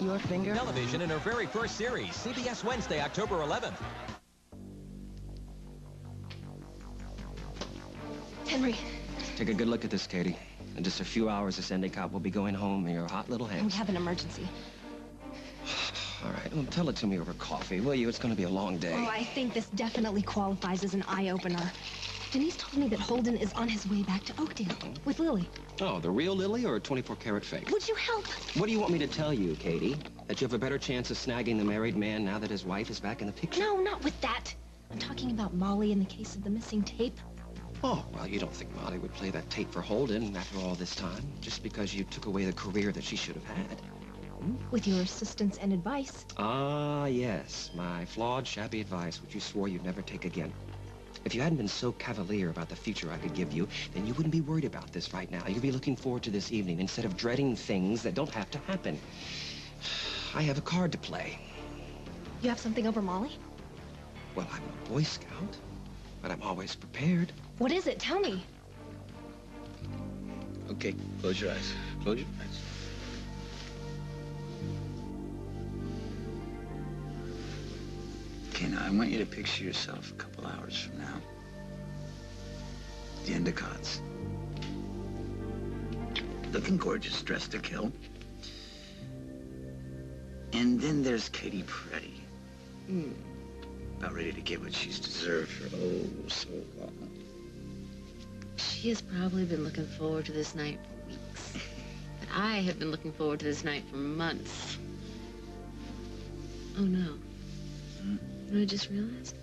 point your finger? Television in her very first series, CBS Wednesday, October 11th. Henry. Take a good look at this, Katie. In just a few hours, this Endicott will be going home in your hot little hands. We have an emergency. All right, well, tell it to me over coffee, will you? It's going to be a long day. Oh, I think this definitely qualifies as an eye-opener. Denise told me that Holden is on his way back to Oakdale with Lily. Oh, the real Lily or a 24-karat fake? Would you help? What do you want me to tell you, Katie? That you have a better chance of snagging the married man now that his wife is back in the picture? No, not with that. I'm talking about Molly in the case of the missing tape. Oh, well, you don't think Molly would play that tape for Holden after all this time, just because you took away the career that she should have had? With your assistance and advice. Ah, yes, my flawed, shabby advice, which you swore you'd never take again. If you hadn't been so cavalier about the future I could give you, then you wouldn't be worried about this right now. You'd be looking forward to this evening instead of dreading things that don't have to happen. I have a card to play. You have something over Molly? Well, I'm a Boy Scout, but I'm always prepared. What is it? Tell me. Okay, close your eyes. Close your eyes. Okay, now I want you to picture yourself a couple hours from now. The Endicotts. Looking gorgeous, dressed to kill. And then there's Katie Pretty. About ready to get what she's deserved for oh so long. She has probably been looking forward to this night for weeks. But I have been looking forward to this night for months. Oh, no. You know what I just realized?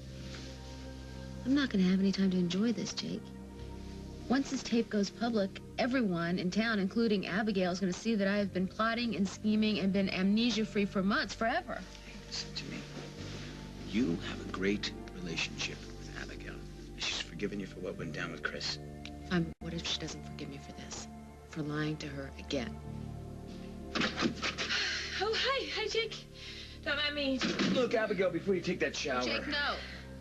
I'm not going to have any time to enjoy this, Jake. Once this tape goes public, everyone in town, including Abigail, is going to see that I have been plotting and scheming and been amnesia-free for months, forever. Hey, listen to me. You have a great relationship with Abigail. She's forgiven you for what went down with Chris. Fine, what if she doesn't forgive me for this? For lying to her again? Oh, hi. Hi, Jake. Don't mind me. Look, Abigail, before you take that shower. Jake, no.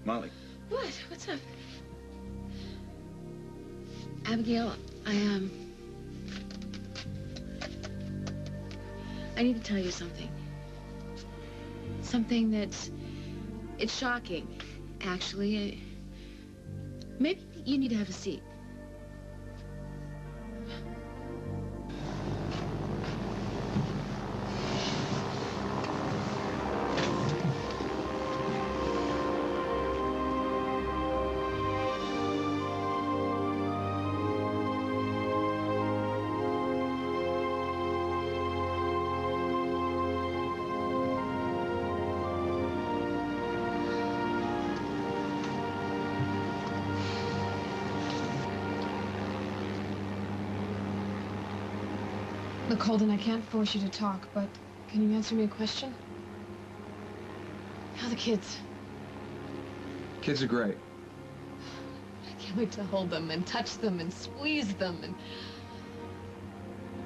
Molly. What? What's up? Abigail, I need to tell you something. Something that's... It's shocking, actually. Maybe you need to have a seat. Look, Holden, I can't force you to talk, but can you answer me a question? How are the kids? Kids are great. I can't wait to hold them and touch them and squeeze them. And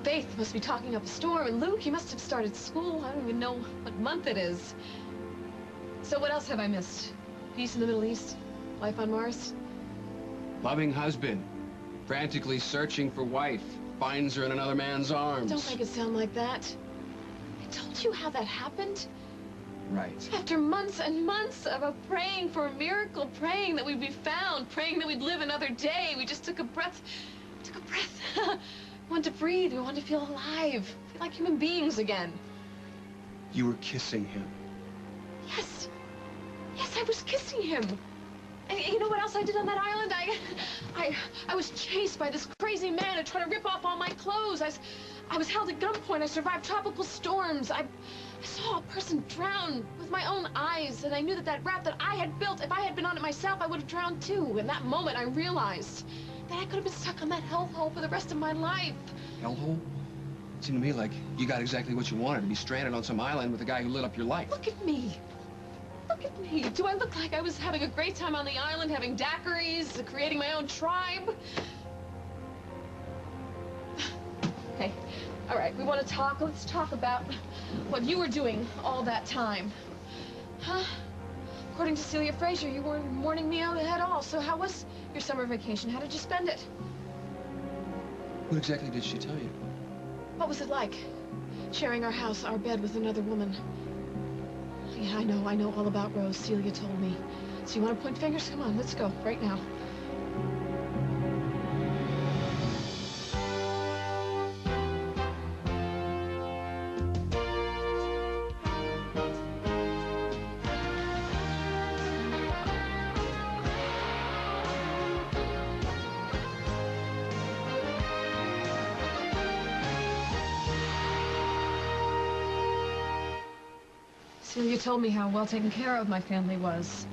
Faith must be talking up a storm, and Luke, he must have started school. I don't even know what month it is. So what else have I missed? Peace in the Middle East? Life on Mars? Loving husband, frantically searching for wife, finds her in another man's arms. Don't make it sound like that. I told you how that happened. Right. After months and months of praying for a miracle, praying that we'd be found, praying that we'd live another day, we just took a breath. We wanted to breathe. We wanted to feel alive, feel like human beings again. You were kissing him. Yes. Yes, I was kissing him. And you know what else I did on that island? I was chased by this crazy man who tried to rip off all my clothes. I was held at gunpoint. I survived tropical storms. I saw a person drown with my own eyes, and I knew that that raft that I had built, if I had been on it myself, I would have drowned too. In that moment, I realized that I could have been stuck on that hellhole for the rest of my life. Hellhole? It seemed to me like you got exactly what you wanted, to be stranded on some island with a guy who lit up your life. Look at me. Look at me. Do I look like I was having a great time on the island, having daiquiris, creating my own tribe? Okay. All right, we want to talk. Let's talk about what you were doing all that time. Huh? According to Celia Fraser, you weren't mourning me out at all. So how was your summer vacation? How did you spend it? What exactly did she tell you? What was it like? sharing our house, our bed with another woman. Yeah, I know all about Rose. Celia told me. So you want to point fingers? Come on, let's go, right now. Celia told me how well taken care of my family was.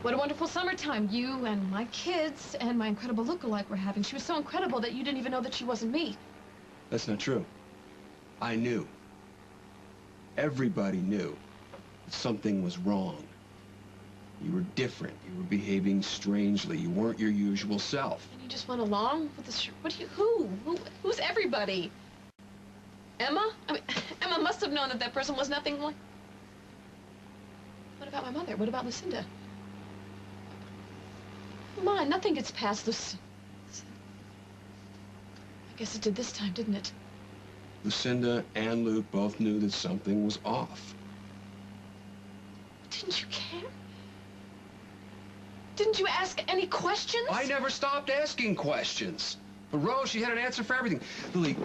What a wonderful summertime you and my kids and my incredible look-alike were having. She was so incredible that you didn't even know that she wasn't me. That's not true. I knew. Everybody knew that something was wrong. You were different. You were behaving strangely. You weren't your usual self. And you just went along with this? Who's everybody? Emma? I mean, Emma must have known that that person was nothing like... What about my mother? What about Lucinda? Come on, nothing gets past Lucinda. I guess it did this time, didn't it? Lucinda and Luke both knew that something was off. Didn't you care? Didn't you ask any questions? I never stopped asking questions. But Rose, she had an answer for everything. Lily,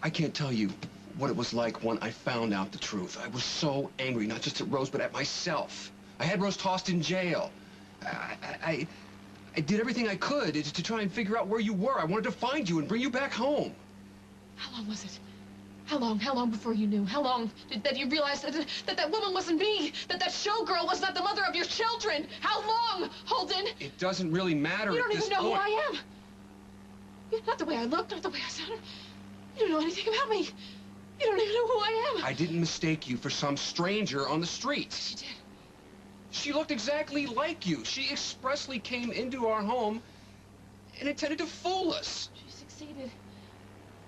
I can't tell you what it was like when I found out the truth. I was so angry, not just at Rose, but at myself. I had Rose tossed in jail. I did everything I could to try and figure out where you were. I wanted to find you and bring you back home. How long was it? How long before you knew? How long that you realized that woman wasn't me? That showgirl was not the mother of your children? How long, Holden? It doesn't really matter. You don't even know who point. I am. Not the way I look, not the way I sounded. You don't know anything about me. You don't even know who I am. I didn't mistake you for some stranger on the streets. She did. She looked exactly like you. She expressly came into our home and intended to fool us. She succeeded.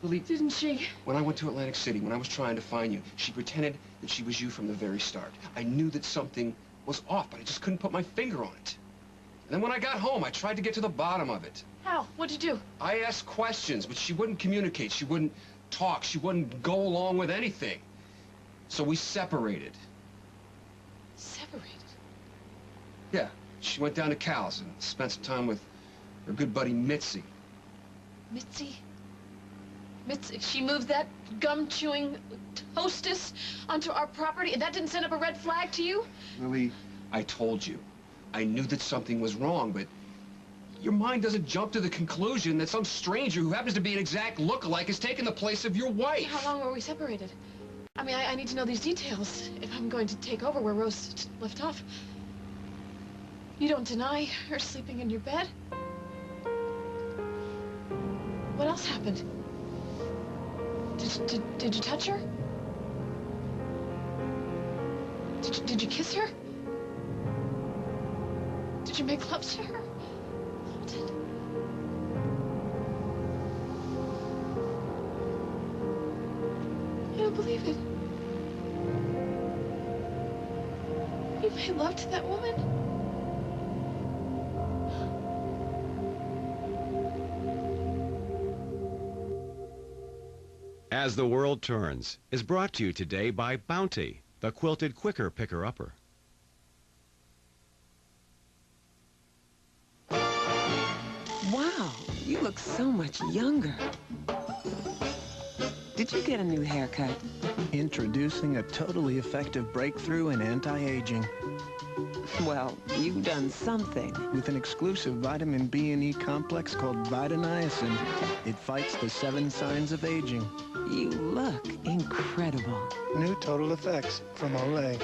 Lily, didn't she? When I went to Atlantic City, when I was trying to find you, she pretended that she was you from the very start. I knew that something was off, but I just couldn't put my finger on it. And then when I got home, I tried to get to the bottom of it. How? What'd you do? I asked questions, but she wouldn't communicate. She wouldn't talk. She wouldn't go along with anything. So we separated. Separated? Yeah. She went down to Cal's and spent some time with her good buddy Mitzi. Mitzi? Mitzi? She moved that gum-chewing hostess onto our property, and that didn't send up a red flag to you? Lily, I told you. I knew that something was wrong, but your mind doesn't jump to the conclusion that some stranger who happens to be an exact look-alike has taken the place of your wife. How long were we separated? I mean, I need to know these details if I'm going to take over where Rose left off. You don't deny her sleeping in your bed? What else happened? Did you touch her? Did you kiss her? Did you make love to her? I don't believe it. You made love to that woman? As the World Turns is brought to you today by Bounty, the quilted quicker picker-upper. Wow, you look so much younger. Did you get a new haircut? Introducing a totally effective breakthrough in anti-aging. Well, you've done something. With an exclusive vitamin B and E complex called Vitaniacin, it fights the 7 signs of aging. You look incredible. New Total Effects from Olay.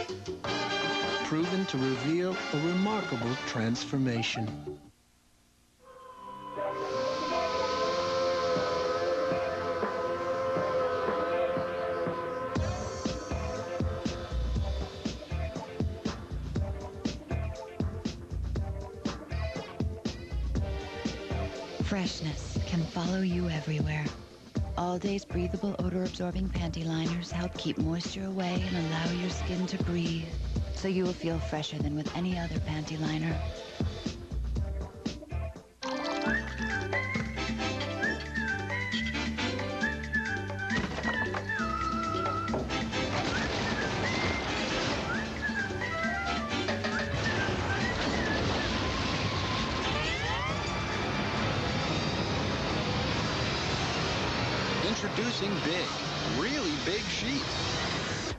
Proven to reveal a remarkable transformation. Freshness can follow you everywhere. All Day's breathable, odor-absorbing panty liners help keep moisture away and allow your skin to breathe, so you will feel fresher than with any other panty liner. Introducing Big, really big sheets.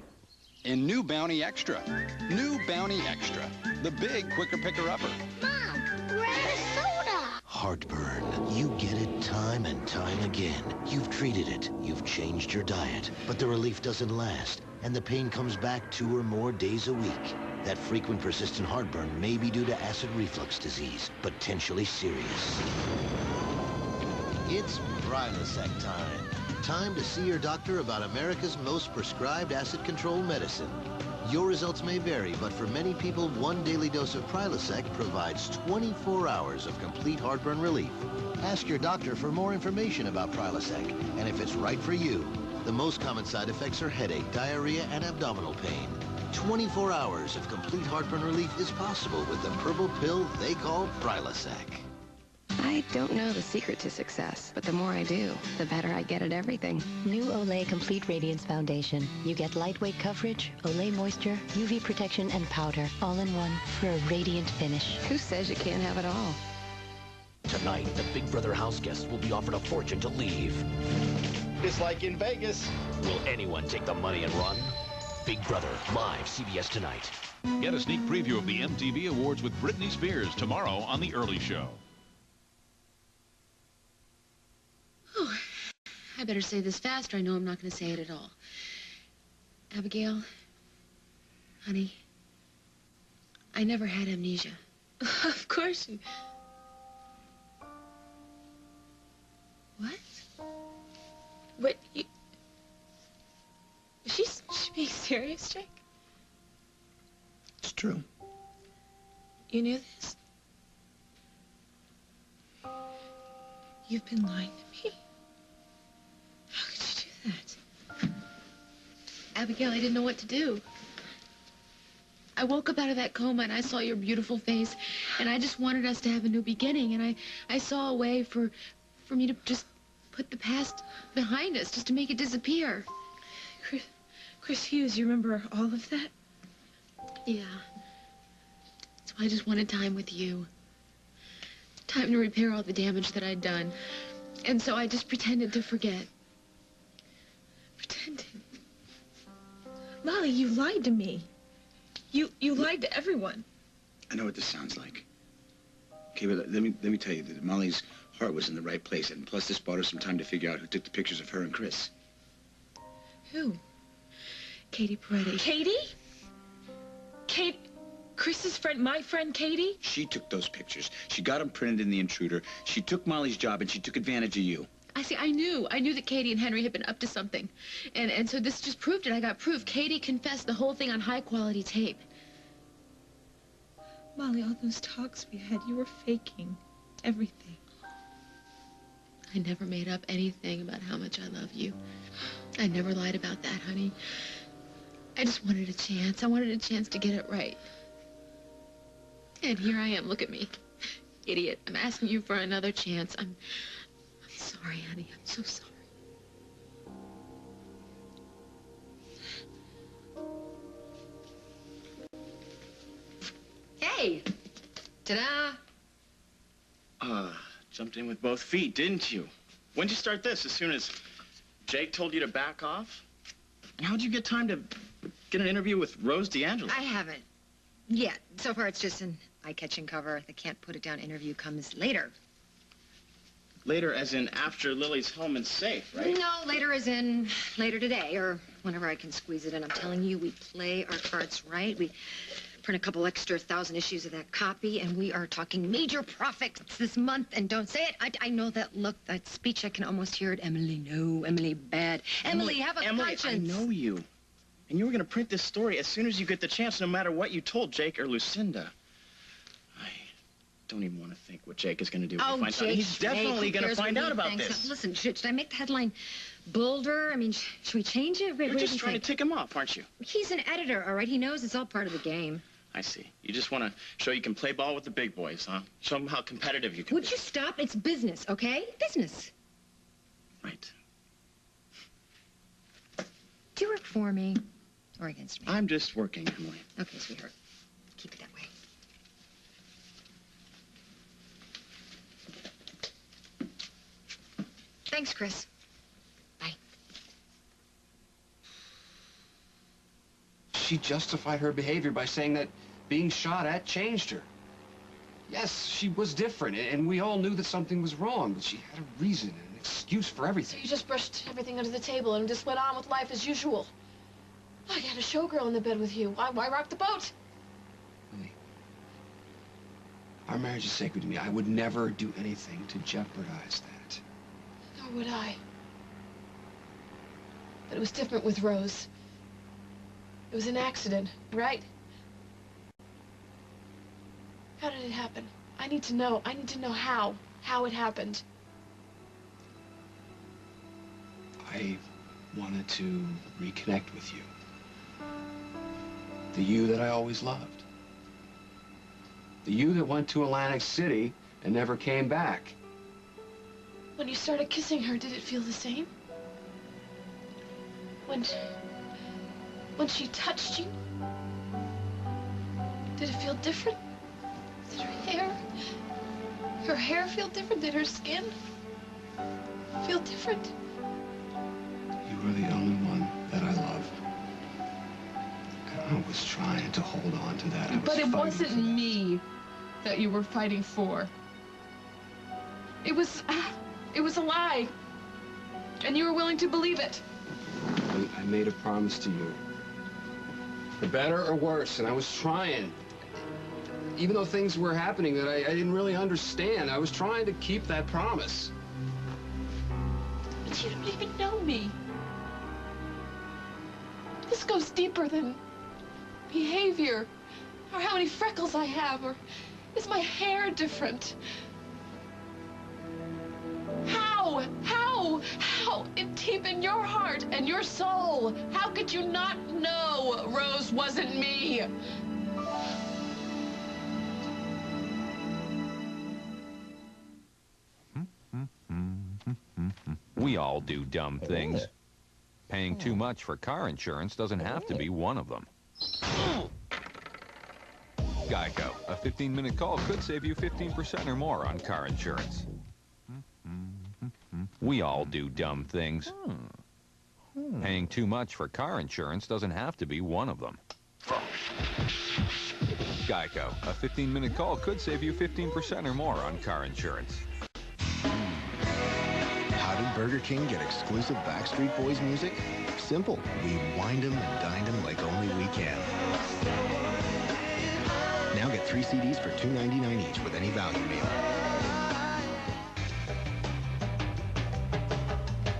In new Bounty Extra. New Bounty Extra. The big quicker picker-upper. Mom, we're out of soda. Heartburn. You get it time and time again. You've treated it. You've changed your diet. But the relief doesn't last, and the pain comes back 2 or more days a week. That frequent persistent heartburn may be due to acid reflux disease, potentially serious. It's Prilosec time. Time to see your doctor about America's most prescribed acid control medicine. Your results may vary, but for many people, 1 daily dose of Prilosec provides 24 hours of complete heartburn relief. Ask your doctor for more information about Prilosec, and if it's right for you. The most common side effects are headache, diarrhea, and abdominal pain. 24 hours of complete heartburn relief is possible with the purple pill they call Prilosec. I don't know the secret to success, but the more I do, the better I get at everything. New Olay Complete Radiance Foundation. You get lightweight coverage, Olay moisture, UV protection, and powder, all in one for a radiant finish. Who says you can't have it all? Tonight, the Big Brother house guests will be offered a fortune to leave. It's like in Vegas. Will anyone take the money and run? Big Brother, live CBS tonight. Get a sneak preview of the MTV Awards with Britney Spears tomorrow on The Early Show. Oh, I better say this fast or I know I'm not going to say it at all. Abigail, honey, I never had amnesia. Of course you... What? What, you... She's being serious, Jake? It's true. You knew this? You've been lying to me? How could you do that? Abigail, I didn't know what to do. I woke up out of that coma and I saw your beautiful face and I just wanted us to have a new beginning, and I saw a way for me to just put the past behind us, just to make it disappear. Chris Hughes, you remember all of that? Yeah. So I just wanted time with you. Time to repair all the damage that I'd done. And so I just pretended to forget. Pretended? Molly, you lied to me. You lied to everyone. I know what this sounds like. Okay, but let me tell you that Molly's heart was in the right place, and plus this bought her some time to figure out who took the pictures of her and Chris. Who? Katie Peretti. Katie? Kate, Chris's friend, my friend Katie? She took those pictures. She got them printed in The Intruder. She took Molly's job, and she took advantage of you. I knew that Katie and Henry had been up to something. And so this just proved it. I got proof. Katie confessed the whole thing on high-quality tape. Molly, all those talks we had, you were faking everything. I never made up anything about how much I love you. I never lied about that, honey. I just wanted a chance. I wanted a chance to get it right. And here I am. Look at me. Idiot. I'm asking you for another chance. I'm sorry, honey. I'm so sorry. Hey! Ta-da! Jumped in with both feet, didn't you? When'd you start this? As soon as Jake told you to back off? How'd you get time to get an interview with Rose D'Angelo? I haven't yet. So far, it's just an eye-catching cover. The can't-put-it-down interview comes later. Later, as in after Lily's home and safe, right? No, later as in later today, or whenever I can squeeze it in. I'm telling you, we play our cards right. We print a couple extra 1,000 issues of that copy, and we are talking major profits this month. And don't say it. I know that look, that speech. I can almost hear it. Emily, no. Emily, bad. Emily, have a conscience. I know you. And you were going to print this story as soon as you get the chance, no matter what you told Jake or Lucinda. I don't even want to think what Jake is going to do when he finds out. He's definitely going to find out about this. Listen, should I make the headline bolder? I mean, should we change it? You're just trying to tick him off, aren't you? He's an editor, all right? He knows it's all part of the game. I see. You just want to show you can play ball with the big boys, huh? Show them how competitive you can Would you stop? It's business, okay? Business. Right. Do you work for me or against me? I'm just working, Emily. Okay, sweetheart. Keep it that way. Thanks, Chris. Bye. she justified her behavior by saying that being shot at changed her. Yes, she was different, and we all knew that something was wrong, but she had a reason, an excuse for everything. So you just brushed everything under the table and just went on with life as usual. I had a showgirl in the bed with you. Why rock the boat? Lily, our marriage is sacred to me. I would never do anything to jeopardize that. Nor would I. But it was different with Rose. It was an accident, right? How did it happen? I need to know. I need to know how it happened. I wanted to reconnect with you. The you that I always loved. The you that went to Atlantic City and never came back. When you started kissing her, did it feel the same? When she touched you, did it feel different? Did her hair feel different? Did her skin feel different? You were the only one that I loved. And I was trying to hold on to that. But it wasn't me that you were fighting for. It was a lie. And you were willing to believe it. I made a promise to you. For better or worse, and I was trying. Even though things were happening that I didn't really understand, I was trying to keep that promise. But you don't even know me. This goes deeper than behavior, or how many freckles I have, or is my hair different? How deep in your heart and your soul, how could you not know Rose wasn't me? We all do dumb things. Paying too much for car insurance doesn't have to be one of them. Geico. A 15-minute call could save you 15% or more on car insurance. We all do dumb things. Paying too much for car insurance doesn't have to be one of them. Geico. A 15-minute call could save you 15% or more on car insurance. How did Burger King get exclusive Backstreet Boys music? Simple. We wined them and dined them like only we can. Now get 3 CDs for $2.99 each with any value meal.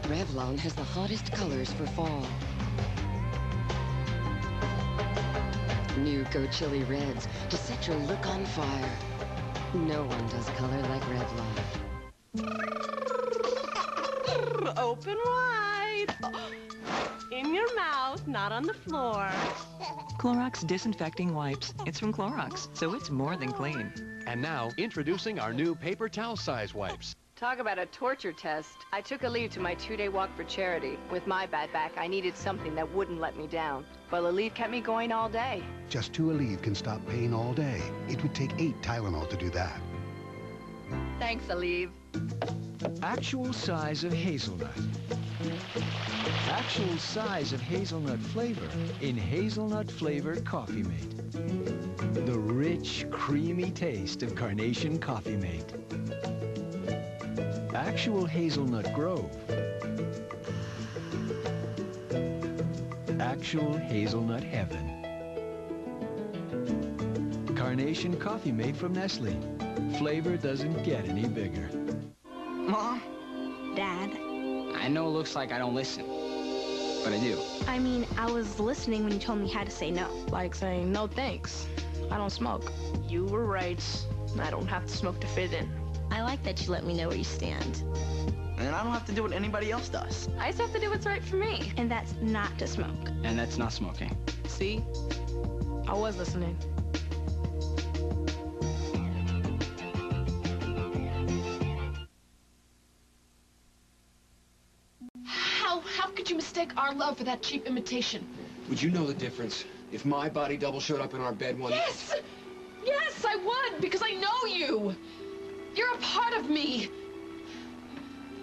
Revlon has the hottest colors for fall. New Go Chili Reds to set your look on fire. No one does color like Revlon. Open wide. In your mouth, not on the floor. Clorox Disinfecting Wipes. It's from Clorox, so it's more than clean. And now, introducing our new paper towel size wipes. Talk about a torture test. I took a leave to my 2-day walk for charity. With my bad back, I needed something that wouldn't let me down. Well, Aleve kept me going all day. Just 2 Aleve can stop pain all day. It would take 8 Tylenol to do that. Thanks, Aleve. Actual size of hazelnut. Actual size of hazelnut flavor in hazelnut-flavored Coffee Mate. The rich, creamy taste of Carnation Coffee Mate. Actual hazelnut grove. Actual hazelnut heaven. Carnation Coffee Mate from Nestle. Flavor doesn't get any bigger. Mom? Dad? I know it looks like I don't listen, but I do. I mean, I was listening when you told me how to say no. Like saying, no thanks, I don't smoke. You were right. I don't have to smoke to fit in. I like that you let me know where you stand. And I don't have to do what anybody else does. I just have to do what's right for me. And that's not to smoke. And that's not smoking. See? I was listening. How could you mistake our love for that cheap imitation? Would you know the difference if my body double showed up in our bed one night? Yes! Yes, I would, because I know you. You're a part of me.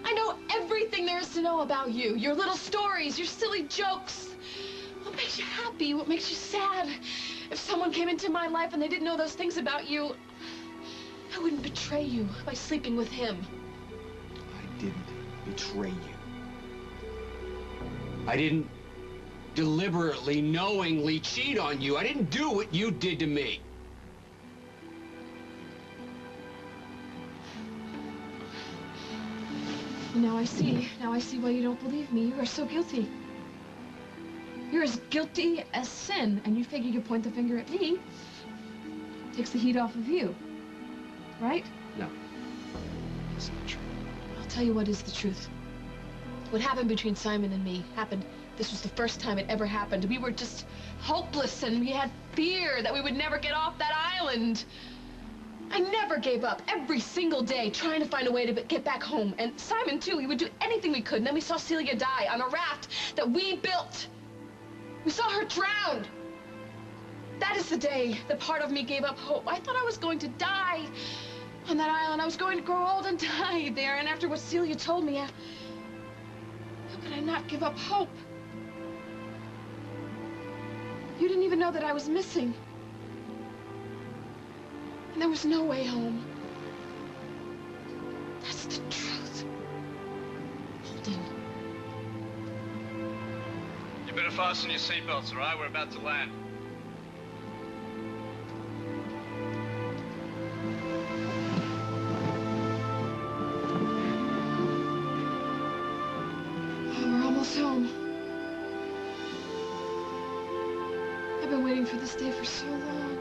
I know everything there is to know about you. Your little stories, your silly jokes. What makes you happy? What makes you sad? If someone came into my life and they didn't know those things about you, I wouldn't betray you by sleeping with him. I didn't betray you. I didn't deliberately, knowingly cheat on you. I didn't do what you did to me. Now I see why you don't believe me. You are so guilty. You're as guilty as sin, and you figure you point the finger at me. Takes the heat off of you, right? No, that's not true. I'll tell you what is the truth. What happened between Simon and me happened. This was the first time it ever happened. We were just hopeless, and we had fear that we would never get off that island. I never gave up, every single day, trying to find a way to get back home. And Simon, too, he would do anything we could. And then we saw Celia die on a raft that we built. We saw her drowned. That is the day the part of me gave up hope. I thought I was going to die on that island. I was going to grow old and die there. And after what Celia told me, how could I not give up hope? You didn't even know that I was missing. And there was no way home. That's the truth. Holden. You better fasten your seatbelts, all right? We're about to land. Oh, we're almost home. I've been waiting for this day for so long.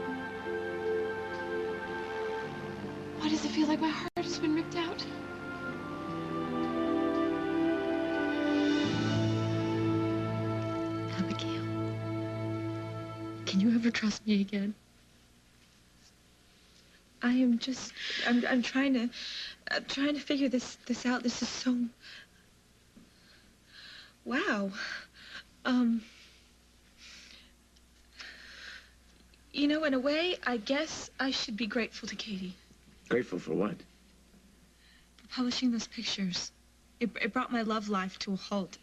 Why does it feel like my heart has been ripped out? Abigail, can you ever trust me again? I'm trying to figure this out. This is so... Wow. You know, in a way, I guess I should be grateful to Katie. Grateful for what? For publishing those pictures. It brought my love life to a halt.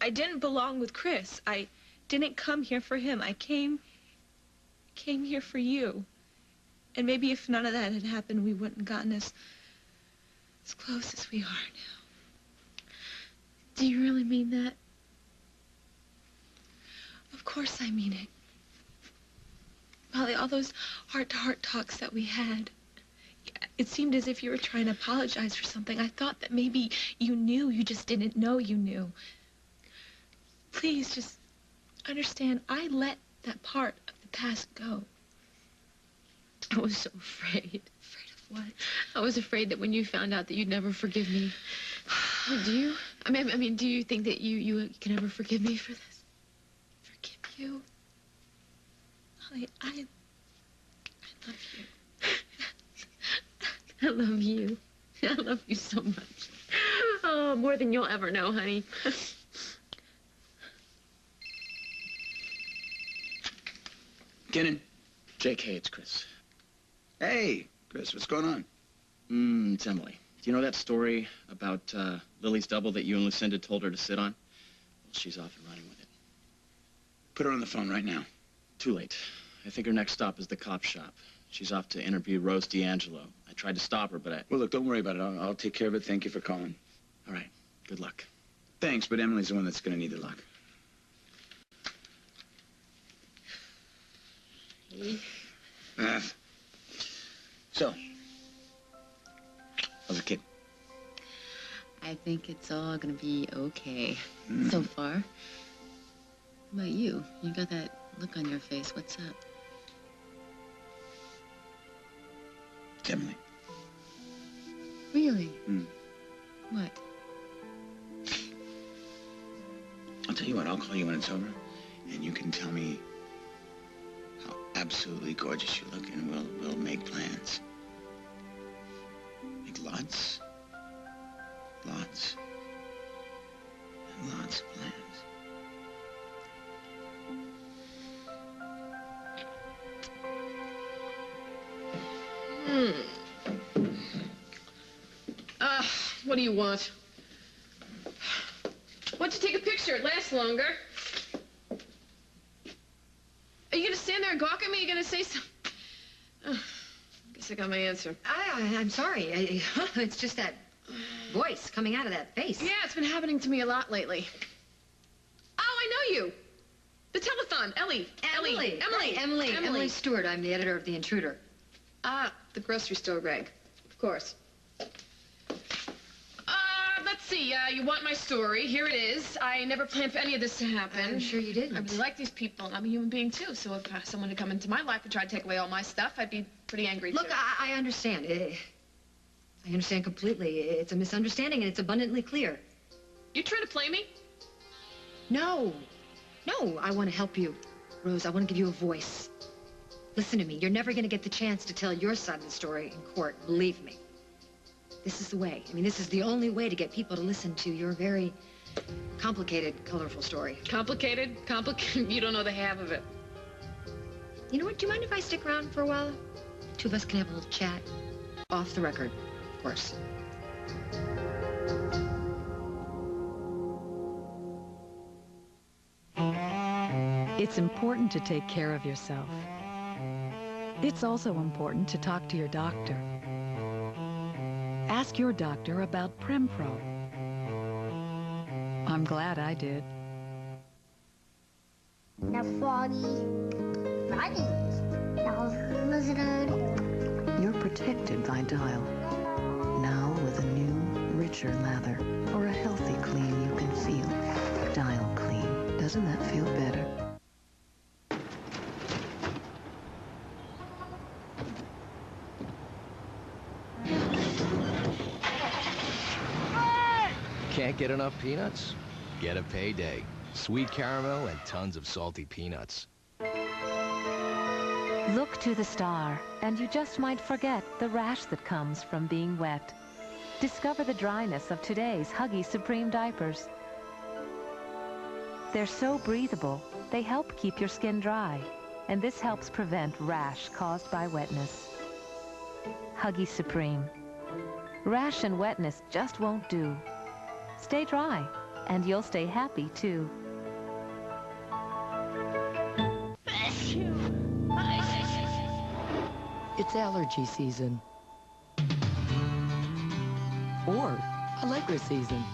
I didn't belong with Chris. I didn't come here for him. I came here for you. And maybe if none of that had happened, we wouldn't have gotten as close as we are now. Do you really mean that? Of course I mean it. Molly, all those heart-to-heart talks that we had, it seemed as if you were trying to apologize for something. I thought that maybe you knew, you just didn't know you knew. Please, just understand, I let that part of the past go. I was so afraid. Afraid of what? I was afraid that when you found out that you'd never forgive me. Do you? I mean, do you think that you can ever forgive me for this? Forgive you? Molly, I love you. I love you. I love you so much. Oh, more than you'll ever know, honey. Get in. Jake, hey, it's Chris. Hey, Chris, what's going on? It's Emily. Do you know that story about Lily's double that you and Lucinda told her to sit on? Well, she's off and running with it. Put her on the phone right now. Too late. I think her next stop is the cop shop. She's off to interview Rose D'Angelo. I tried to stop her, but Well, look, don't worry about it. I'll take care of it. Thank you for calling. All right. Good luck. Thanks, but Emily's the one that's going to need the luck. So, how's the kid? I think it's all gonna be okay so far. How about you? You got that look on your face. What's up? It's Emily. Really? What? I'll tell you what, I'll call you when it's over, and you can tell me how absolutely gorgeous you look, and we'll make plans. Make lots and lots of plans. What do you want? Why don't you take a picture? It lasts longer. Are you gonna stand there and gawk at me? Are you gonna say something? Guess I got my answer. I'm sorry. It's just that voice coming out of that face. Yeah, it's been happening to me a lot lately. Oh, I know you. The telethon, Emily Stewart. I'm the editor of The Intruder. Ah, the grocery store rag. Of course. Let's see. You want my story. Here it is. I never planned for any of this to happen. I'm sure you didn't. I really like these people, and I'm a human being, too. So if someone had come into my life and tried to take away all my stuff, I'd be pretty angry, Look, too. I understand. I understand completely. It's a misunderstanding, and it's abundantly clear. You trying to play me? No. No, I want to help you, Rose. I want to give you a voice. Listen to me. You're never going to get the chance to tell your side of the story in court. Believe me. This is the way. I mean, this is the only way to get people to listen to your very complicated, colorful story. Complicated? You don't know the half of it. You know what? Do you mind if I stick around for a while? Two of us can have a little chat. Off the record, of course. It's important to take care of yourself. It's also important to talk to your doctor. Ask your doctor about Prempro. I'm glad I did. Now Froggy, now Lizard. You're protected by Dial. Now with a new, richer lather, or a healthy clean you can feel. Dial Clean. Doesn't that feel better? Can't get enough peanuts? Get a Payday. Sweet caramel and tons of salty peanuts. Look to the star, and you just might forget the rash that comes from being wet. Discover the dryness of today's Huggy Supreme diapers. They're so breathable, they help keep your skin dry, and this helps prevent rash caused by wetness. Huggy Supreme. Rash and wetness just won't do. Stay dry, and you'll stay happy, too. It's allergy season. Or Allegra season.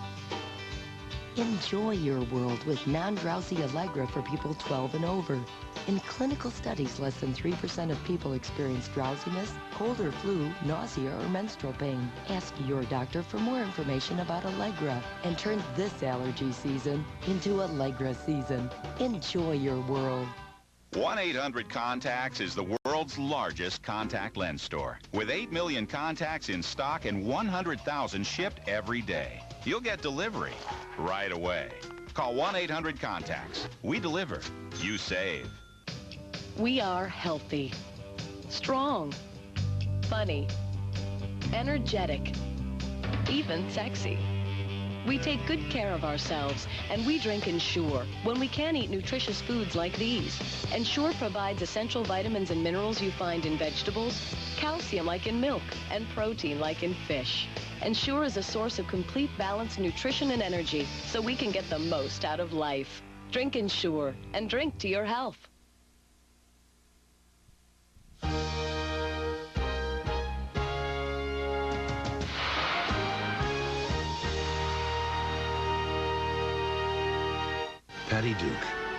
Enjoy your world with non-drowsy Allegra for people 12 and over. In clinical studies, less than 3% of people experience drowsiness, cold or flu, nausea, or menstrual pain. Ask your doctor for more information about Allegra and turn this allergy season into Allegra season. Enjoy your world. 1-800-CONTACTS is the world's largest contact lens store. With 8 million contacts in stock and 100,000 shipped every day. You'll get delivery right away. Call 1-800-CONTACTS. We deliver. You save. We are healthy, strong, funny, energetic, even sexy. We take good care of ourselves, and we drink Ensure when we can't eat nutritious foods like these. Ensure provides essential vitamins and minerals you find in vegetables, calcium like in milk, and protein like in fish. Ensure is a source of complete balanced nutrition and energy, so we can get the most out of life. Drink Ensure, and drink to your health. Patty Duke,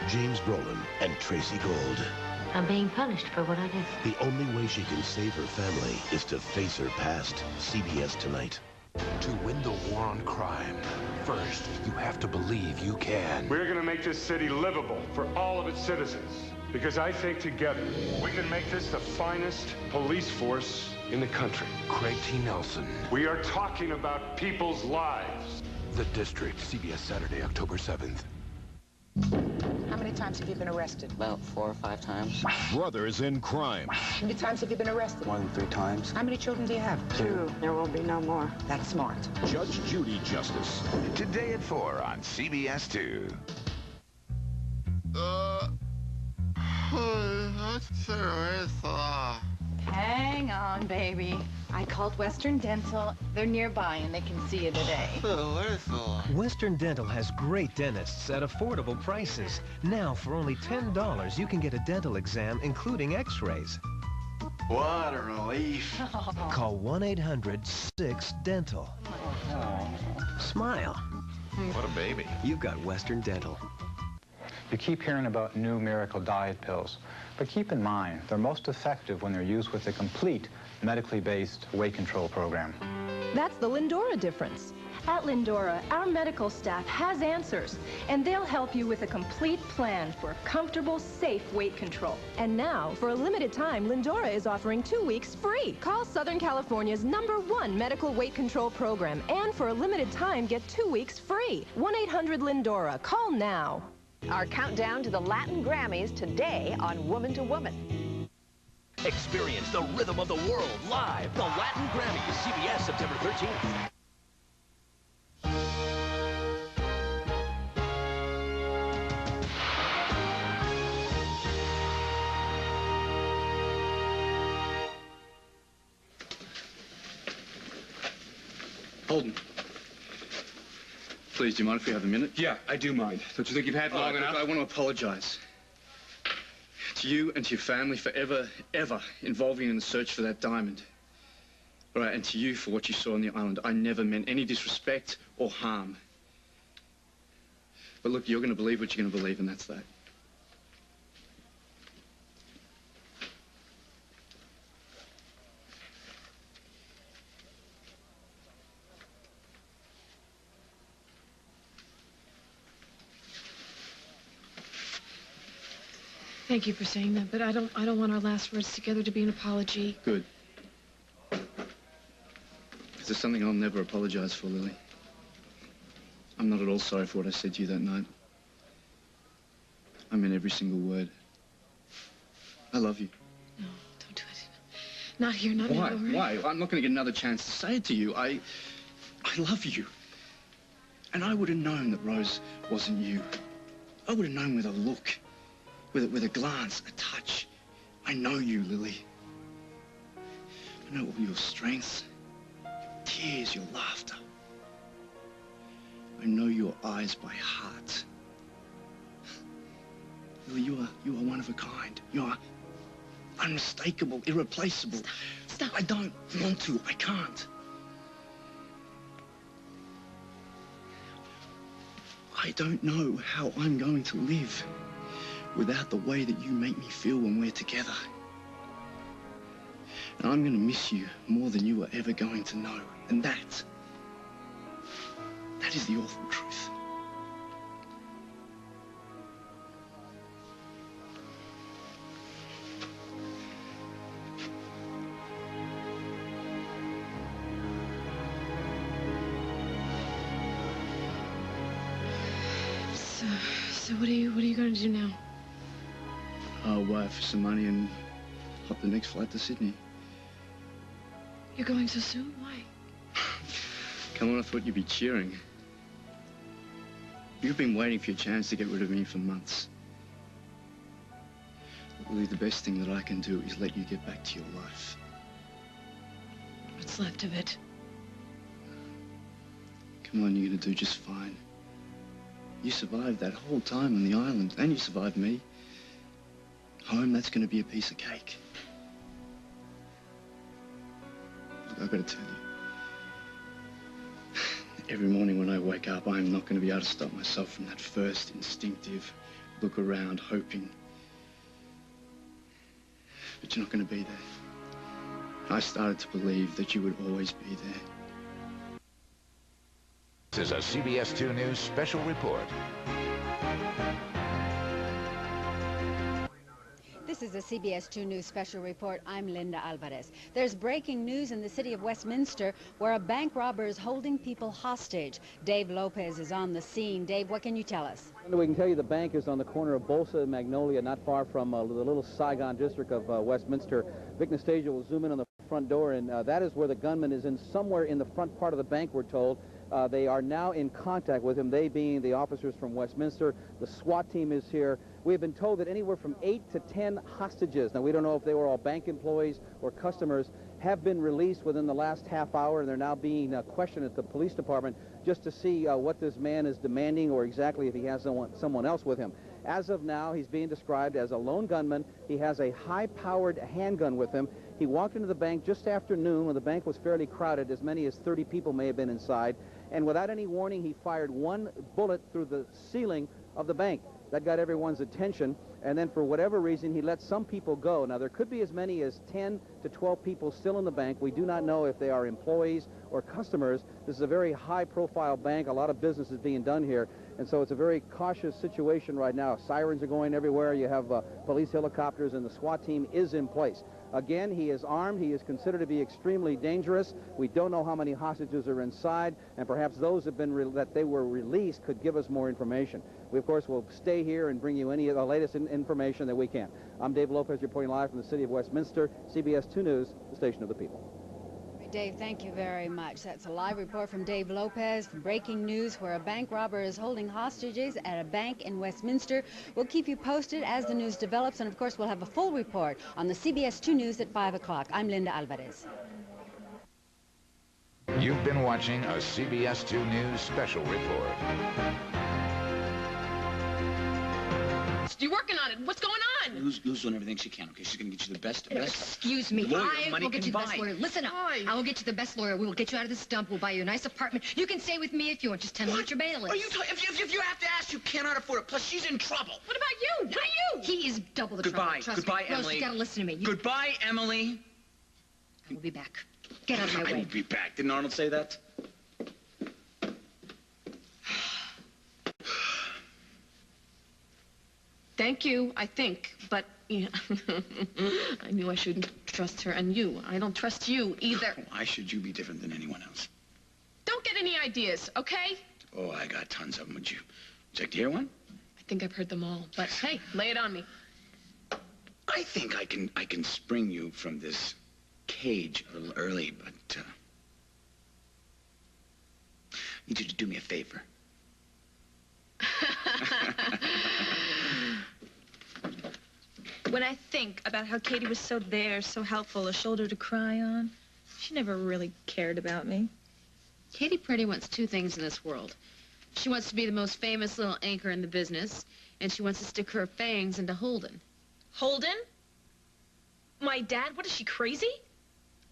James Brolin, and Tracy Gold. I'm being punished for what I did. The only way she can save her family is to face her past. CBS tonight. To win the war on crime, first, you have to believe you can. We're going to make this city livable for all of its citizens. Because I think together, we can make this the finest police force in the country. Craig T. Nelson. We are talking about people's lives. The District, CBS Saturday, October 7th. How many times have you been arrested? About 4 or 5 times. Brothers in crime. How many times have you been arrested? More than 3 times. How many children do you have? 2. There will be no more. That's smart. Judge Judy Justice. Today at 4 on CBS 2. Hang on, baby. I called Western Dental. They're nearby and they can see you today. Western Dental has great dentists at affordable prices. Now, for only $10, you can get a dental exam, including x-rays. What a relief. Call 1-800-6-DENTAL. Smile. What a baby. You've got Western Dental. You keep hearing about new miracle diet pills, but keep in mind, they're most effective when they're used with a complete medically based weight control program. That's the Lindora difference. At Lindora, our medical staff has answers, and they'll help you with a complete plan for comfortable, safe weight control. And now, for a limited time, Lindora is offering 2 weeks free. Call Southern California's #1 medical weight control program, and for a limited time, get 2 weeks free. 1-800-LINDORA. Call now. Our countdown to the Latin Grammys today on Woman to Woman. Experience the rhythm of the world live. The Latin Grammys, CBS, September 13th. Holden. Please, do you mind if we have a minute? Yeah, I do mind. Don't you think you've had long enough? I want to apologize to you and to your family for ever involving you in the search for that diamond. All right, and to you for what you saw on the island. I never meant any disrespect or harm. But look, you're going to believe what you're going to believe, and that's that. Thank you for saying that, but I don't want our last words together to be an apology. Good. There's something I'll never apologize for, Lily. I'm not at all sorry for what I said to you that night. I meant every single word. I love you. No, don't do it. Not here, not now. Why? I'm not going to get another chance to say it to you. I love you. And I would have known that Rose wasn't you. I would have known with a look. With a glance, a touch. I know you, Lily. I know all your strengths, your tears, your laughter. I know your eyes by heart. Lily, you are one of a kind. You are unmistakable, irreplaceable. Stop. I don't want to. I can't. I don't know how I'm going to live without the way that you make me feel when we're together. And I'm going to miss you more than you are ever going to know. And that is the awful truth. So what are you going to do now? I'll wire for some money and hop the next flight to Sydney. You're going so soon? Why? Come on, I thought you'd be cheering. You've been waiting for your chance to get rid of me for months. Really, the best thing that I can do is let you get back to your life. What's left of it? Come on, you're going to do just fine. You survived that whole time on the island, and you survived me. Home, that's going to be a piece of cake. Look, I've got to tell you. Every morning when I wake up, I'm not going to be able to stop myself from that first instinctive look around, hoping. But you're not going to be there. I started to believe that you would always be there. This is a CBS 2 News special report. This is a CBS 2 News special report. I'm Linda Alvarez. There's breaking news in the city of Westminster where a bank robber is holding people hostage. Dave Lopez is on the scene. Dave, what can you tell us? We can tell you the bank is on the corner of Bolsa and Magnolia, not far from the little Saigon district of Westminster. Vic Nastasia will zoom in on the front door, and that is where the gunman is in, somewhere in the front part of the bank, we're told. They are now in contact with him, they being the officers from Westminster. The SWAT team is here. We have been told that anywhere from 8 to 10 hostages, now we don't know if they were all bank employees or customers, have been released within the last half hour, and they're now being questioned at the police department just to see what this man is demanding or exactly if he has someone else with him. As of now, he's being described as a lone gunman. He has a high-powered handgun with him. He walked into the bank just after noon when the bank was fairly crowded. As many as 30 people may have been inside. And without any warning, he fired one bullet through the ceiling of the bank. That got everyone's attention. And then for whatever reason, he let some people go. Now, there could be as many as 10 to 12 people still in the bank. We do not know if they are employees or customers. This is a very high-profile bank. A lot of business is being done here. And so it's a very cautious situation right now. Sirens are going everywhere. You have police helicopters, and the SWAT team is in place. Again, he is armed. He is considered to be extremely dangerous. We don't know how many hostages are inside, and perhaps those have been that they were released could give us more information. We, of course, will stay here and bring you any of the latest information that we can. I'm Dave Lopez, reporting live from the city of Westminster, CBS 2 News, the station of the people. Dave, thank you very much. That's a live report from Dave Lopez from breaking news where a bank robber is holding hostages at a bank in Westminster. We'll keep you posted as the news develops, and of course we'll have a full report on the CBS 2 News at 5 o'clock. I'm Linda Alvarez. You've been watching a CBS 2 News special report. You're working on it. What's going on? Lou's doing everything she can, okay? She's going to get you the best. Excuse me. Lawyer I money will get can you the buy. best lawyer. Listen up. Why? I will get you the best lawyer. We will get you out of this dump. We'll buy you a nice apartment. You can stay with me if you want. Just tell me what your bail is. Are you if you have to ask, you cannot afford it. Plus, she's in trouble. What about you? Not you. He is double the Goodbye. trouble. Trust Goodbye, me. Emily. Rose, you gotta listen to me. Goodbye, Emily. I will be back. Get out of my way. I will be back. Didn't Arnold say that? Thank you, I think, but yeah, I knew I shouldn't trust her, and you. I don't trust you either. Why should you be different than anyone else? Don't get any ideas, okay? Oh, I got tons of them. Would you like to hear one? I think I've heard them all, but hey, lay it on me. I think I can spring you from this cage a little early, but I need you to do me a favor. When I think about how Katie was so there, so helpful, a shoulder to cry on, she never really cared about me. Katie Purdy wants two things in this world. She wants to be the most famous little anchor in the business, and she wants to stick her fangs into Holden. Holden? My dad? What is she, crazy?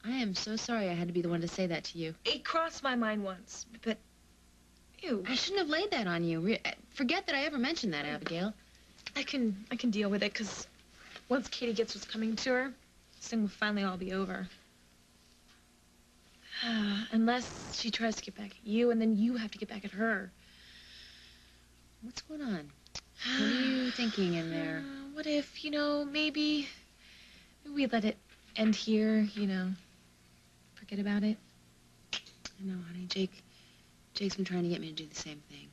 I am so sorry I had to be the one to say that to you. It crossed my mind once, but... Ew. I shouldn't have laid that on you. Forget that I ever mentioned that, Abigail. I can deal with it, because once Katie gets what's coming to her, this thing will finally all be over. Unless she tries to get back at you, and then you have to get back at her. What's going on? What are you thinking in there? What if, maybe we let it end here, forget about it? I know, honey. Jake's been trying to get me to do the same thing.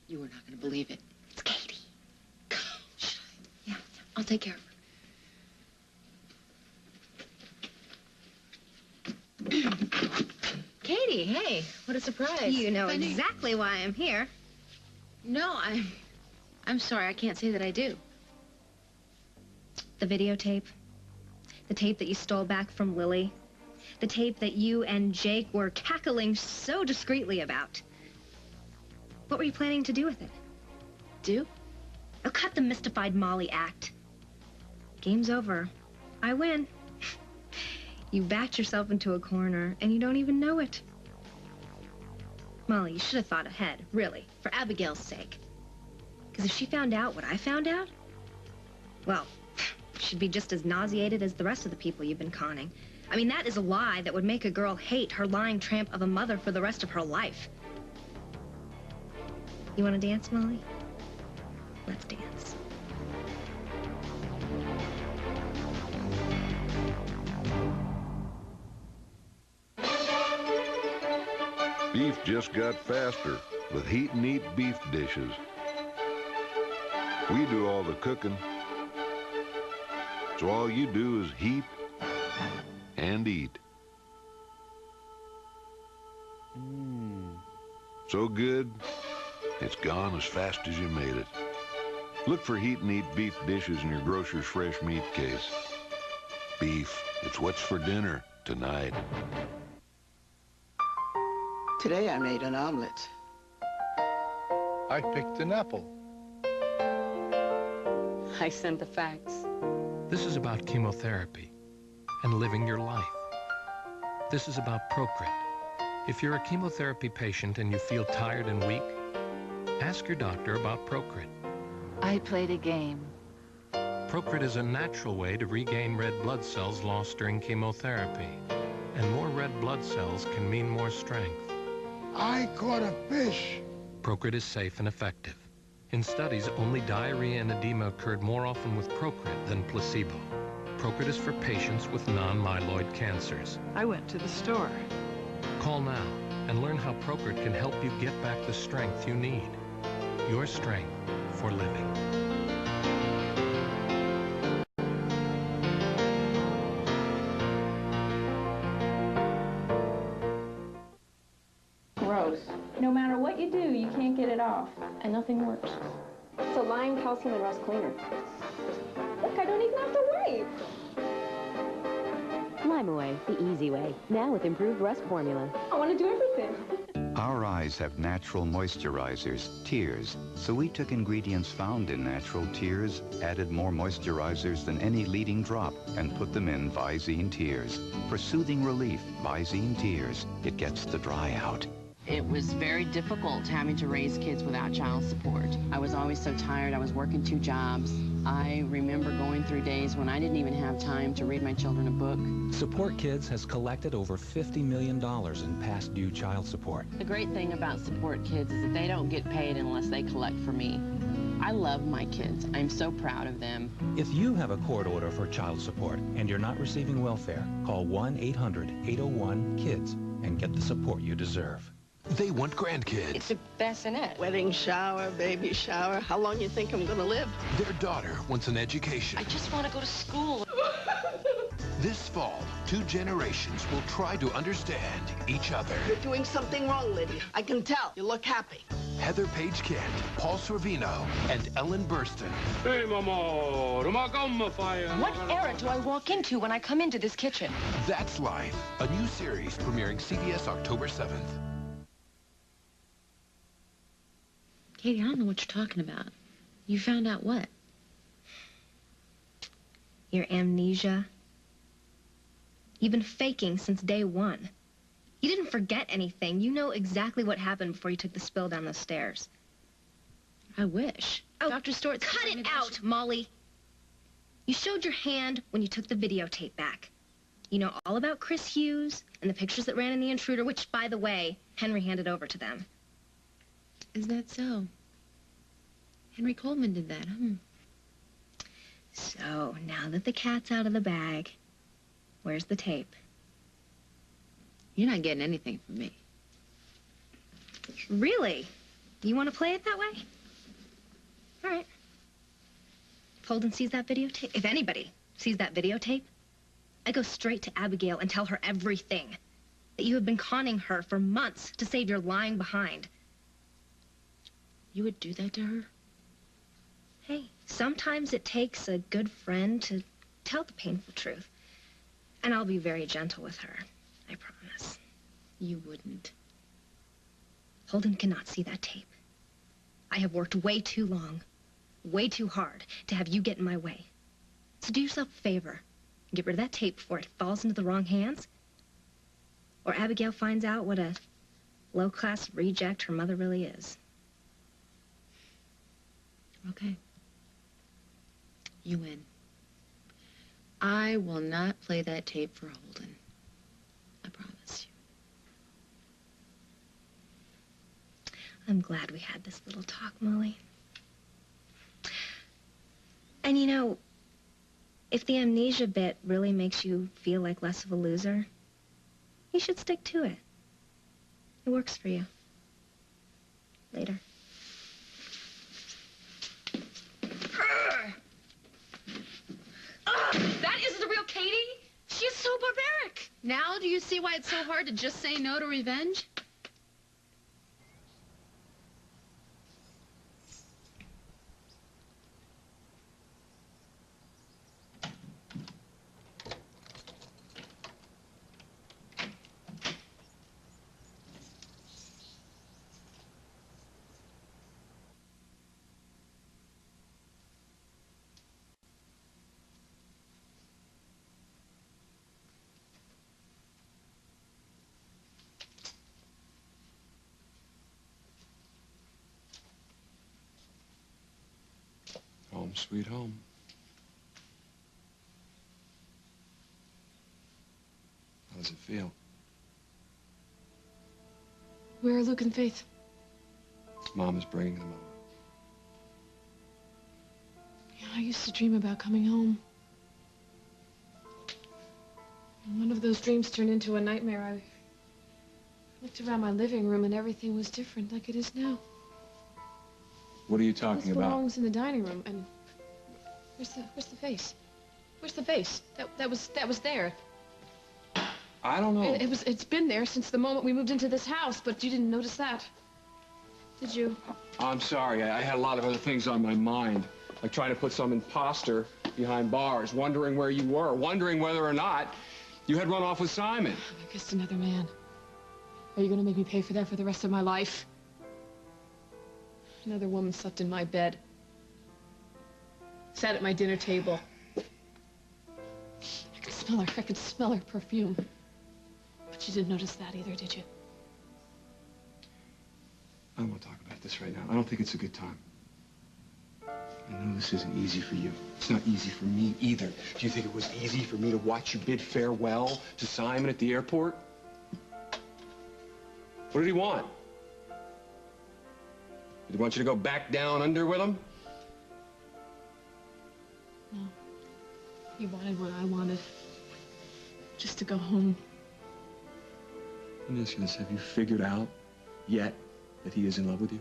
You are not going to believe it. It's Katie. Yeah, I'll take care of her. Katie, hey, what a surprise. You know exactly why I'm here. No, I'm sorry, I can't say that I do. The videotape. The tape that you stole back from Lily. The tape that you and Jake were cackling so discreetly about. What were you planning to do with it? Do? Oh, cut the mystified Molly act. Game's over. I win. You backed yourself into a corner, and you don't even know it. Molly, you should have thought ahead, really, for Abigail's sake. Because if she found out what I found out, well, she'd be just as nauseated as the rest of the people you've been conning. I mean, that is a lie that would make a girl hate her lying tramp of a mother for the rest of her life. You want to dance, Molly? Let's dance. Beef just got faster with Heat and Eat beef dishes. We do all the cooking. So all you do is heat and eat. So good, it's gone as fast as you made it. Look for Heat and Eat beef dishes in your grocer's fresh meat case. Beef, it's what's for dinner tonight. Today I made an omelet. I picked an apple. I sent the fax. This is about chemotherapy and living your life. This is about Procrit. If you're a chemotherapy patient and you feel tired and weak, ask your doctor about Procrit. I played a game. Procrit is a natural way to regain red blood cells lost during chemotherapy. And more red blood cells can mean more strength. I caught a fish. Procrit is safe and effective. In studies, only diarrhea and edema occurred more often with Procrit than placebo. Procrit is for patients with non-myeloid cancers. I went to the store. Call now and learn how Procrit can help you get back the strength you need. Your strength for living. Gross. No matter what you do, you can't get it off, and nothing works. So Lion Calcium and Rust Cleaner. Look, I don't even have to wait. Lime Away, the easy way. Now with improved rust formula. I want to do everything. Our eyes have natural moisturizers, tears. So we took ingredients found in natural tears, added more moisturizers than any leading drop, and put them in Visine Tears. For soothing relief, Visine Tears. It gets the dry out. It was very difficult having to raise kids without child support. I was always so tired. I was working 2 jobs. I remember going through days when I didn't even have time to read my children a book. Support Kids has collected over $50 million in past due child support. The great thing about Support Kids is that they don't get paid unless they collect for me. I love my kids. I'm so proud of them. If you have a court order for child support and you're not receiving welfare, call 1-800-801-KIDS and get the support you deserve. They want grandkids. It's a bassinet. Wedding shower, baby shower. How long you think I'm gonna live? Their daughter wants an education. I just want to go to school. This fall, 2 generations will try to understand each other. You're doing something wrong, Lydia. I can tell. You look happy. Heather Page Kent, Paul Sorvino, and Ellen Burstyn. Hey, Mama. What era do I walk into when I come into this kitchen? That's Life, a new series premiering CBS October 7th. Katie, I don't know what you're talking about. You found out what? Your amnesia. You've been faking since day 1. You didn't forget anything. You know exactly what happened before you took the spill down those stairs. I wish. Oh, Dr. Stewart, cut it out, Molly. You showed your hand when you took the videotape back. You know all about Chris Hughes and the pictures that ran in The Intruder, which, by the way, Henry handed over to them. Is that so? Henry Coleman did that, So, now that the cat's out of the bag, where's the tape? You're not getting anything from me. Really? You want to play it that way? All right. If Holden sees that videotape, if anybody sees that videotape, I go straight to Abigail and tell her everything. That you have been conning her for months to save your lying behind. You would do that to her? Hey, sometimes it takes a good friend to tell the painful truth. And I'll be very gentle with her, I promise. You wouldn't. Holden cannot see that tape. I have worked way too long, way too hard to have you get in my way. So do yourself a favor and get rid of that tape before it falls into the wrong hands. Or Abigail finds out what a low-class reject her mother really is. Okay. You win. I will not play that tape for Holden. I promise you. I'm glad we had this little talk, Molly. And you know, if the amnesia bit really makes you feel like less of a loser, you should stick to it. It works for you. Later. Ugh. so barbaric. Now do you see why it's so hard to just say no to revenge? Home sweet home. How does it feel? Where are Luke and Faith? Mom is bringing them over. Yeah, I used to dream about coming home. And one of those dreams turned into a nightmare. I looked around my living room and everything was different, like it is now. What are you talking This about? belongs in the dining room, and where's the vase? Where's the vase? That was there. I don't know. It's been there since the moment we moved into this house, but you didn't notice that, did you? I'm sorry. I had a lot of other things on my mind, like trying to put some imposter behind bars, wondering where you were, wondering whether or not you had run off with Simon. I kissed another man. Are you going to make me pay for that for the rest of my life? Another woman slept in my bed. Sat at my dinner table. I could smell her. I could smell her perfume. But you didn't notice that either, did you? I don't want to talk about this right now. I don't think it's a good time. I know this isn't easy for you. It's not easy for me either. Do you think it was easy for me to watch you bid farewell to Simon at the airport? What did he want? Did he want you to go back down under with him? No. He wanted what I wanted. Just to go home. Let me ask you this. Have you figured out yet that he is in love with you?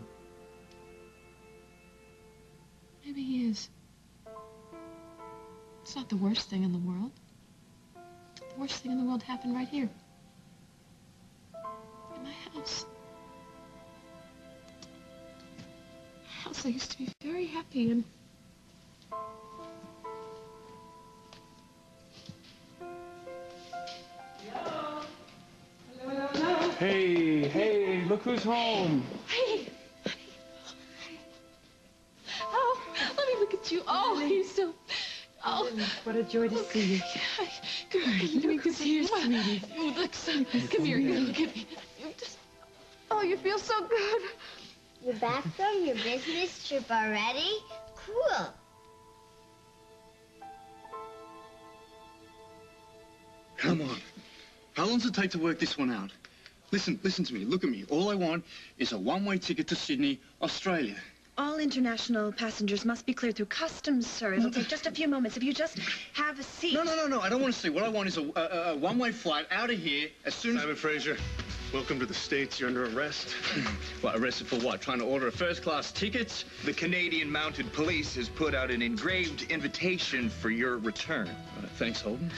Maybe he is. It's not the worst thing in the world. The worst thing in the world happened right here. In my house. A house I used to be very happy in. Hey, look who's home. Hey! Oh, let me look at you. Oh, you're so... Oh. What a joy to see you. Come here, let me kiss you, sweetie. You look so... Come here, look at me. Oh, you feel so good. You're back from your business trip already? Cool. Come on. How long does it take to work this one out? Listen to me. Look at me. All I want is a one-way ticket to Sydney, Australia. All international passengers must be cleared through customs, sir. It'll take just a few moments. If you just have a seat. No. I don't want to see. What I want is a one-way flight out of here as soon as... Simon Fraser, welcome to the States. You're under arrest. What, arrested for what? Trying to order a first-class ticket? The Canadian Mounted Police has put out an engraved invitation for your return. Thanks, Holden.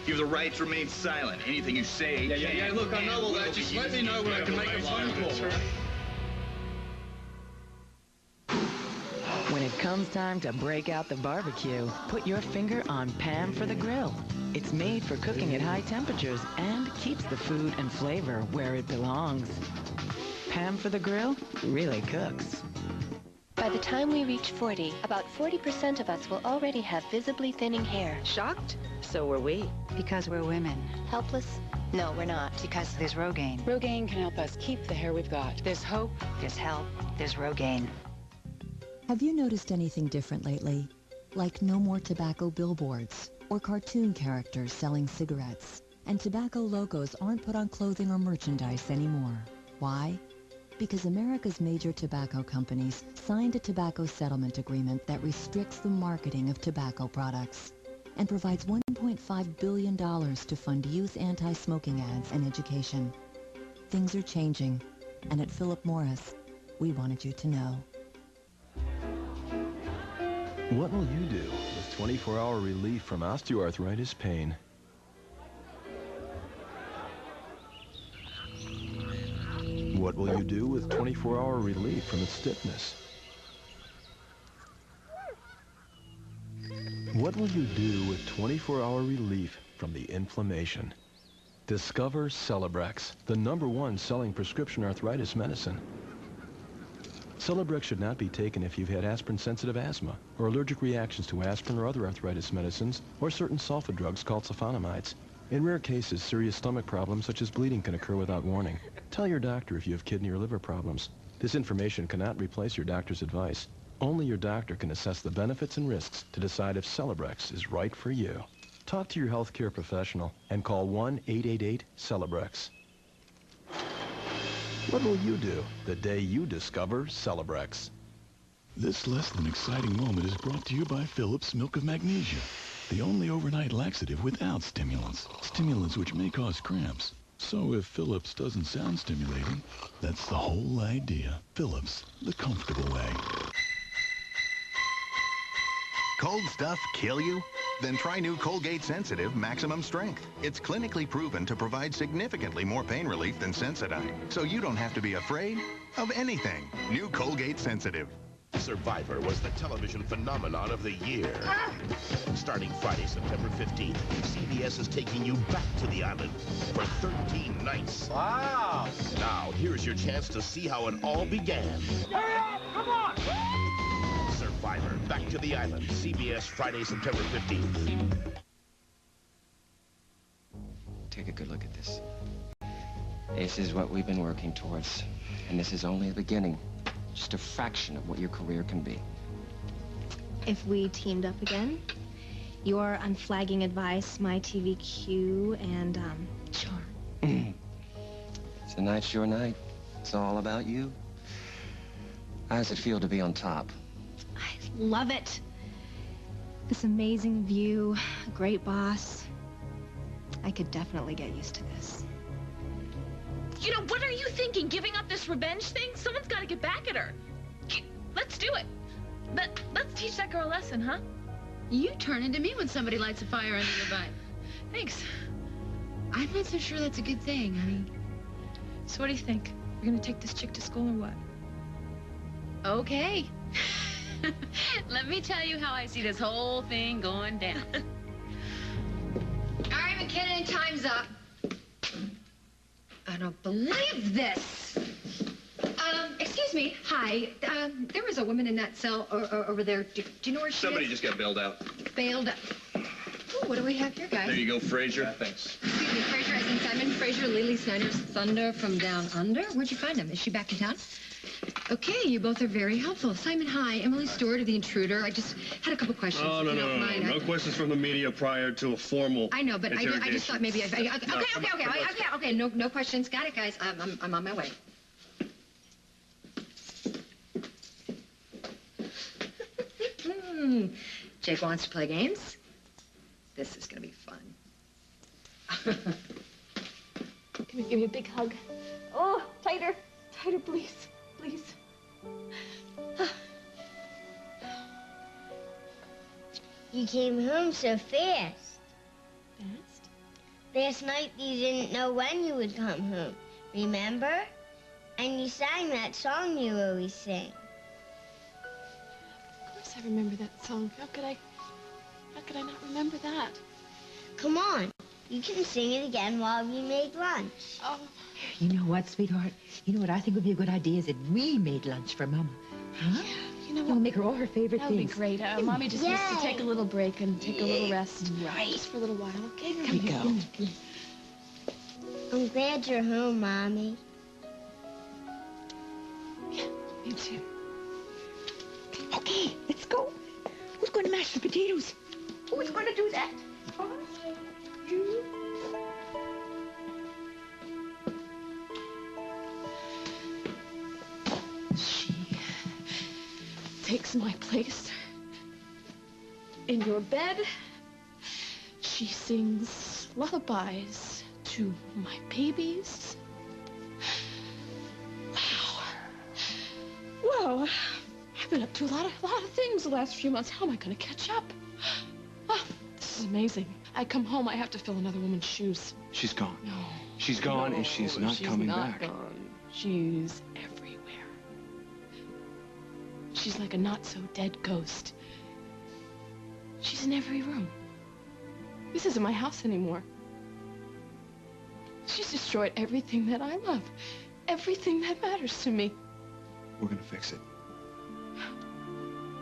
You have the right to remain silent. Anything you say... Yeah, look, I know all that. Just let me know when I can make a phone call. When it comes time to break out the barbecue, put your finger on Pam for the Grill. It's made for cooking at high temperatures and keeps the food and flavor where it belongs. Pam for the Grill really cooks. By the time we reach 40, about 40% of us will already have visibly thinning hair. Shocked? So were we. Because we're women. Helpless? No, we're not. Because there's Rogaine. Rogaine can help us keep the hair we've got. There's hope. There's help. There's Rogaine. Have you noticed anything different lately? Like no more tobacco billboards or cartoon characters selling cigarettes. And tobacco logos aren't put on clothing or merchandise anymore. Why? Because America's major tobacco companies signed a tobacco settlement agreement that restricts the marketing of tobacco products and provides $1.5 billion to fund youth anti-smoking ads and education. Things are changing, and at Philip Morris, we wanted you to know. What will you do with 24-hour relief from osteoarthritis pain. What will you do with 24-hour relief from its stiffness? What will you do with 24-hour relief from the inflammation? Discover Celebrex, the #1 selling prescription arthritis medicine. Celebrex should not be taken if you've had aspirin-sensitive asthma or allergic reactions to aspirin or other arthritis medicines or certain sulfa drugs called sulfonamides. In rare cases, serious stomach problems such as bleeding can occur without warning. Tell your doctor if you have kidney or liver problems. This information cannot replace your doctor's advice. Only your doctor can assess the benefits and risks to decide if Celebrex is right for you. Talk to your healthcare professional and call 1-888-CELEBREX. What will you do the day you discover Celebrex? This less than exciting moment is brought to you by Philips Milk of Magnesia, the only overnight laxative without stimulants. Stimulants which may cause cramps. So if Philips doesn't sound stimulating, that's the whole idea. Philips, the comfortable way. Cold stuff kill you? Then try new Colgate Sensitive Maximum Strength. It's clinically proven to provide significantly more pain relief than Sensodyne, so you don't have to be afraid of anything. New Colgate Sensitive. Survivor was the television phenomenon of the year. Starting Friday, September 15th, CBS is taking you back to the island for 13 nights. Wow! Now, here's your chance to see how it all began. Hurry up! Come on! Survivor, Back to the Island, CBS, Friday, September 15th. Take a good look at this. This is what we've been working towards, and this is only the beginning. Just a fraction of what your career can be. If we teamed up again, your unflagging advice, my TV cue, and, charm. Tonight's your night. It's all about you. How does it feel to be on top? I love it. This amazing view, a great boss. I could definitely get used to this. You know, what are you thinking? Giving up this revenge thing? Someone's got to get back at her. Let's do it. Let's teach that girl a lesson, huh? You turn into me when somebody lights a fire under your butt. Thanks. I'm not so sure that's a good thing. I mean... So what do you think? We're going to take this chick to school or what? Okay. Let me tell you how I see this whole thing going down. All right, McKinnon, time's up. I don't believe this. Excuse me. Hi. There was a woman in that cell over there. Do you know where she Somebody is? just got bailed out. Bailed out. Ooh, what do we have here, guys? There you go, Fraser. Thanks. Excuse me, Fraser, as in Simon Fraser, Lily Snyder's Thunder from Down Under. Where'd you find him? Is she back in town? Okay, you both are very helpful. Simon, hi. Emily Stewart of The Intruder. I just had a couple questions. Oh, if you don't mind. No questions from the media prior to a formal I know, but I just thought maybe... Okay, no questions. Got it, guys. I'm on my way. Jake wants to play games. This is going to be fun. Give me a big hug. Oh, tighter. Tighter, please. Please. You came home so fast. Fast? Last night you didn't know when you would come home, remember? And you sang that song you always sing. Of course I remember that song. How could I not remember that? Come on. You can sing it again while we make lunch. Oh. You know what, sweetheart? You know what I think would be a good idea is that we made lunch for Mama. Huh? Yeah, you know what? We'll make her all her favorite That would things. be great. Mommy just needs to take a little break and take a little rest. Right. Just for a little while, okay? Here we go. I'm glad you're home, Mommy. Yeah, me too. Okay, let's go. Who's going to mash the potatoes? Who's going to do that? You. She takes my place in your bed. She sings lullabies to my babies. Wow. I've been up to a lot of things the last few months. How am I going to catch up? This is amazing. I come home, I have to fill another woman's shoes. She's gone. No. She's gone, and she's not coming back. Gone. She's everywhere. She's like a not-so-dead ghost. She's in every room. This isn't my house anymore. She's destroyed everything that I love. Everything that matters to me. We're gonna fix it.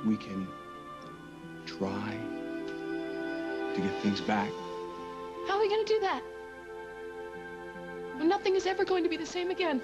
We can try to get things back. How are we gonna do that? When nothing is ever going to be the same again.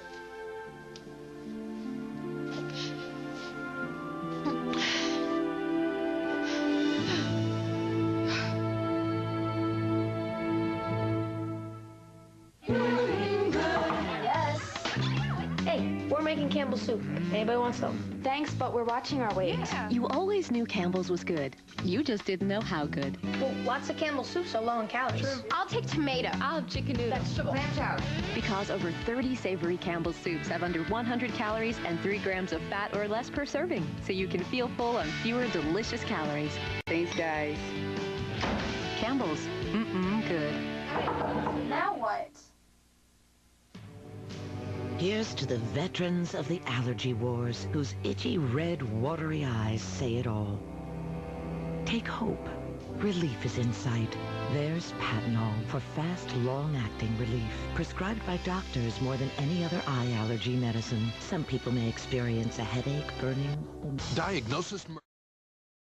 Campbell's soup. Anybody want some? Thanks, but we're watching our weight. Yeah. You always knew Campbell's was good. You just didn't know how good. Well, what's a Campbell's soup so low in calories? Sure. I'll take tomato. I'll have chicken noodles. Vegetable. Clam chowder. Because over 30 savory Campbell's soups have under 100 calories and 3 grams of fat or less per serving, so you can feel full on fewer delicious calories. Thanks, guys. Campbell's. Good. Now what? Here's to the veterans of the allergy wars, whose itchy red, watery eyes say it all. Take hope. Relief is in sight. There's Patnol for fast, long-acting relief. Prescribed by doctors more than any other eye allergy medicine. Some people may experience a headache, burning. Diagnosis...